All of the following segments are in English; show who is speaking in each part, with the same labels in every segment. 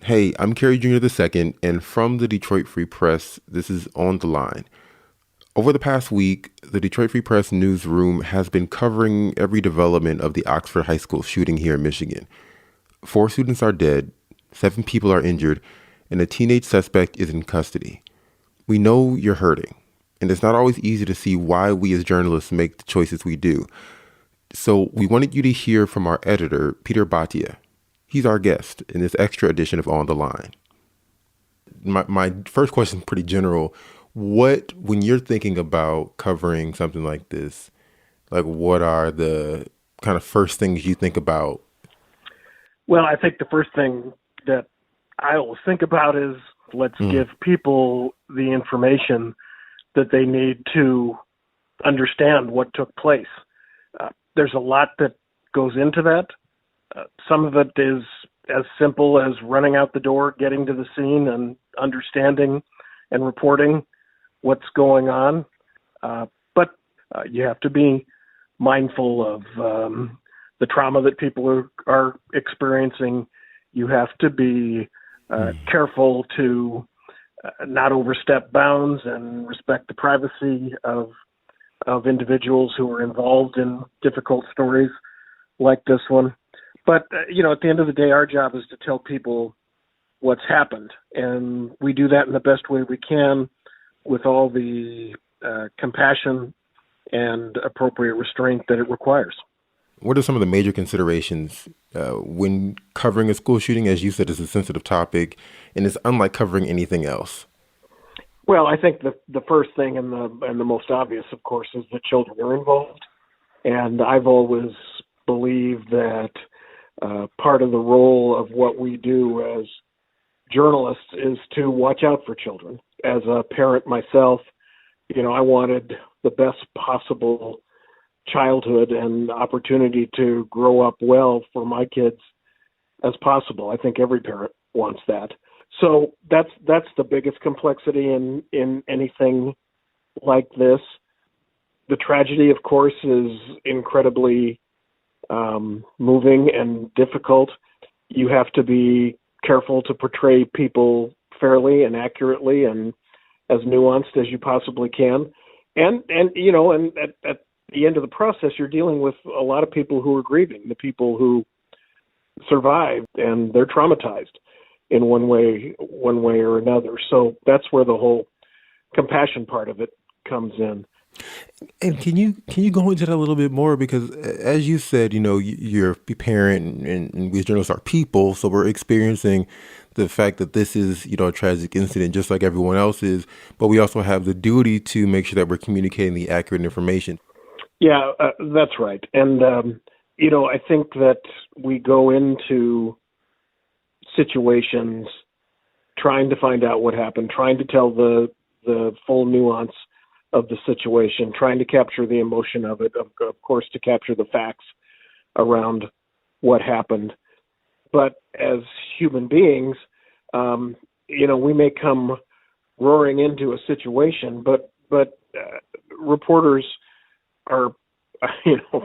Speaker 1: Hey, I'm Kerry Jr. II, and from the Detroit Free Press, this is On the Line. Over the past week, the Detroit Free Press newsroom has been covering every development of the Oxford High School shooting here in Michigan. 4 students are dead, 7 people are injured, and a teenage suspect is in custody. We know you're hurting, and it's not always easy to see why we as journalists make the choices we do. So we wanted you to hear from our editor, Peter Bhatia. He's our guest in this extra edition of On the Line. My first question is pretty general. When you're thinking about covering something like this, like what are the kind of first things you think about?
Speaker 2: Well, I think the first thing that I always think about is let's give people the information that they need to understand what took place. There's a lot that goes into that. Some of it is as simple as running out the door, getting to the scene, and understanding and reporting what's going on. But you have to be mindful of the trauma that people are experiencing. You have to be careful to not overstep bounds and respect the privacy of individuals who are involved in difficult stories like this one. But, at the end of the day, our job is to tell people what's happened. And we do that in the best way we can with all the compassion and appropriate restraint that it requires.
Speaker 1: What are some of the major considerations when covering a school shooting? As you said, it's a sensitive topic, and it's unlike covering anything else.
Speaker 2: Well, I think the first thing and the most obvious, of course, is that children are involved. And I've always believed that part of the role of what we do as journalists is to watch out for children. As a parent myself, I wanted the best possible childhood and opportunity to grow up well for my kids as possible. I think every parent wants that. So that's the biggest complexity in anything like this. The tragedy, of course, is incredibly moving and difficult. You have to be careful to portray people fairly and accurately and as nuanced as you possibly can. And at the end of the process, you're dealing with a lot of people who are grieving, the people who survived, and they're traumatized in one way or another. So that's where the whole compassion part of it comes in.
Speaker 1: And can you go into that a little bit more? Because as you said, you're a parent, and we as journalists are people, so we're experiencing the fact that this is, a tragic incident just like everyone else is, but we also have the duty to make sure that we're communicating the accurate information.
Speaker 2: Yeah, that's right. And, I think that we go into situations trying to find out what happened, trying to tell the full nuance of the situation, trying to capture the emotion of it, of course, to capture the facts around what happened. But as human beings, we may come roaring into a situation, but reporters are,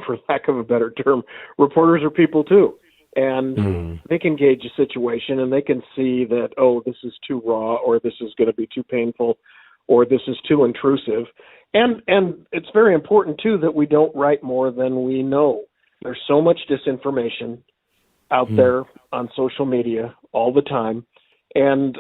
Speaker 2: for lack of a better term, reporters are people too. And they can gauge a situation and they can see that, oh, this is too raw, or this is going to be too painful, or this is too intrusive. And it's very important, too, that we don't write more than we know. There's so much disinformation out there on social media all the time. And,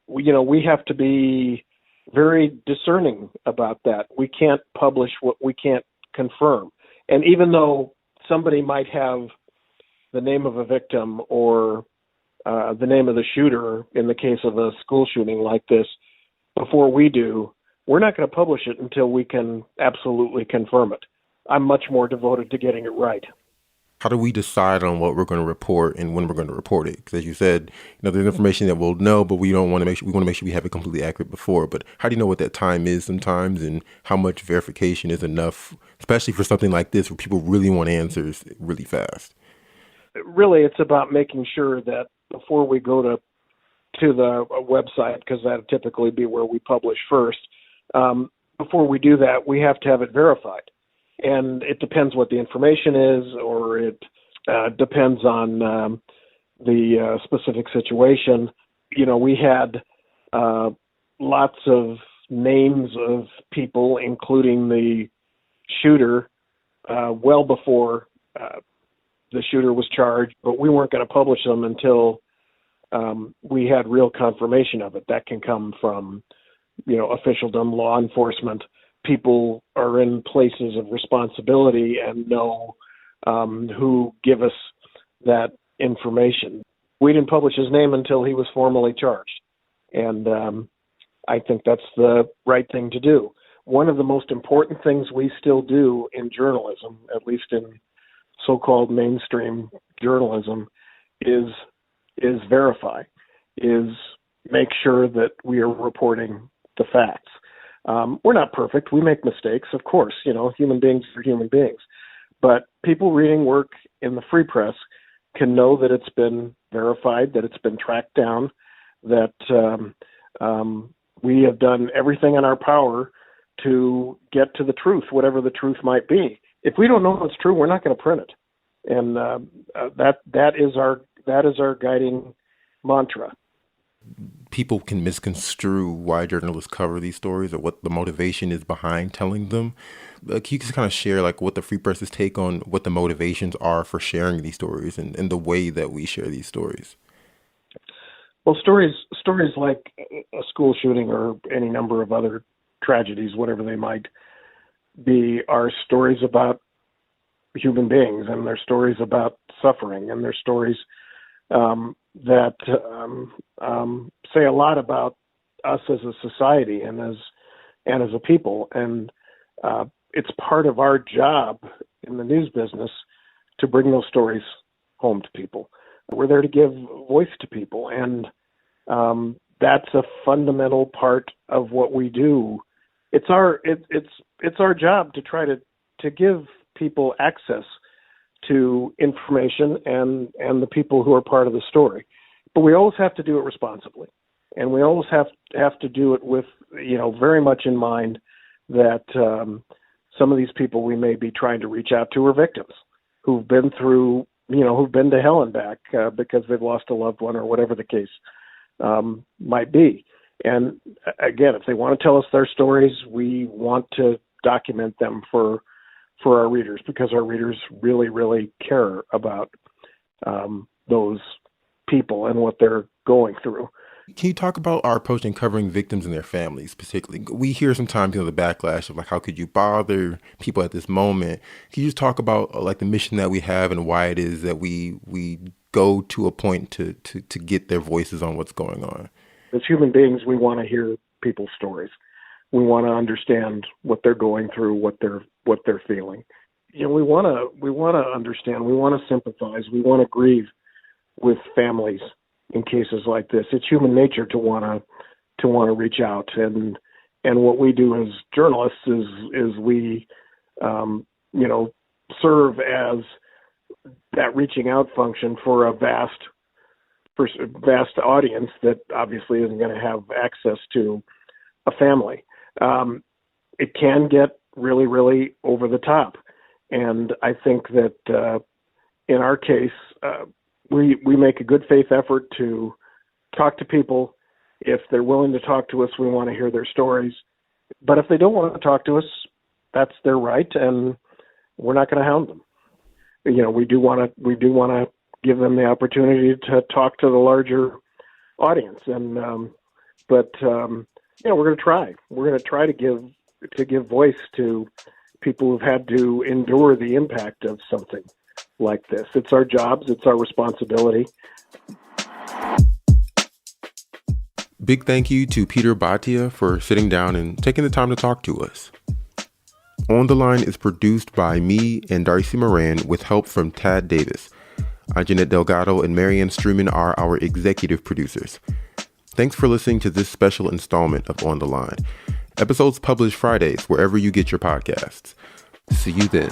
Speaker 2: we have to be very discerning about that. We can't publish what we can't confirm. And even though somebody might have the name of a victim or the name of the shooter in the case of a school shooting like this before we do, we're not going to publish it until we can absolutely confirm it. I'm much more devoted to getting it right.
Speaker 1: How do we decide on what we're going to report and when we're going to report it? Because as you said, there's information that we'll know, but we want to make sure we have it completely accurate before. But how do you know what that time is sometimes, and how much verification is enough, especially for something like this where people really want answers really fast?
Speaker 2: Really, it's about making sure that before we go to the website, because that'll typically be where we publish first, before we do that, we have to have it verified. And it depends what the information is, or it depends on the specific situation. We had lots of names of people, including the shooter, well before the shooter was charged, but we weren't going to publish them until we had real confirmation of it. That can come from, officialdom, law enforcement. People are in places of responsibility and know who give us that information. We didn't publish his name until he was formally charged. And I think that's the right thing to do. One of the most important things we still do in journalism, at least in so-called mainstream journalism, is verify, is make sure that we are reporting the facts. We're not perfect. We make mistakes, of course. Human beings are human beings. But people reading work in the free press can know that it's been verified, that it's been tracked down, that we have done everything in our power to get to the truth, whatever the truth might be. If we don't know what's true, we're not going to print it. And that is our guiding mantra.
Speaker 1: People can misconstrue why journalists cover these stories or what the motivation is behind telling them. Can you just kind of share what the Free Press's take on what the motivations are for sharing these stories and the way that we share these stories?
Speaker 2: Well, stories like a school shooting or any number of other tragedies, whatever they might be, are stories about human beings, and they're stories about suffering, and they're stories that say a lot about us as a society and as a people. And it's part of our job in the news business to bring those stories home to people. We're there to give voice to people, and that's a fundamental part of what we do. It's our job to try to give people access to information and the people who are part of the story. But we always have to do it responsibly, and we always have to do it with very much in mind that some of these people we may be trying to reach out to are victims who've been through, who've been to hell and back because they've lost a loved one or whatever the case might be. And again, if they want to tell us their stories, we want to document them for our readers, because our readers really, really care about those people and what they're going through.
Speaker 1: Can you talk about our approach in covering victims and their families, particularly? We hear sometimes the backlash of how could you bother people at this moment? Can you just talk about the mission that we have and why it is that we go to a point to get their voices on what's going on?
Speaker 2: As human beings, we want to hear people's stories. We want to understand what they're going through, what they're feeling. We want to understand. We want to sympathize. We want to grieve with families in cases like this. It's human nature to want to reach out, and what we do as journalists is we serve as that reaching out function for a vast audience that obviously isn't going to have access to a family. It can get really, really over the top, and I think that in our case, we make a good faith effort to talk to people. If they're willing to talk to us, we want to hear their stories. But if they don't want to talk to us, that's their right, and we're not going to hound them. We do want to give them the opportunity to talk to the larger audience, and we're going to try. We're going to try to give voice to people who've had to endure the impact of something like this. It's our jobs. It's our responsibility.
Speaker 1: Big thank you to Peter Bhatia for sitting down and taking the time to talk to us. On the Line is produced by me and Darcy Moran with help from Tad Davis. Jeanette Delgado and Marianne Struman are our executive producers. Thanks for listening to this special installment of On the Line. Episodes published Fridays wherever you get your podcasts. See you then.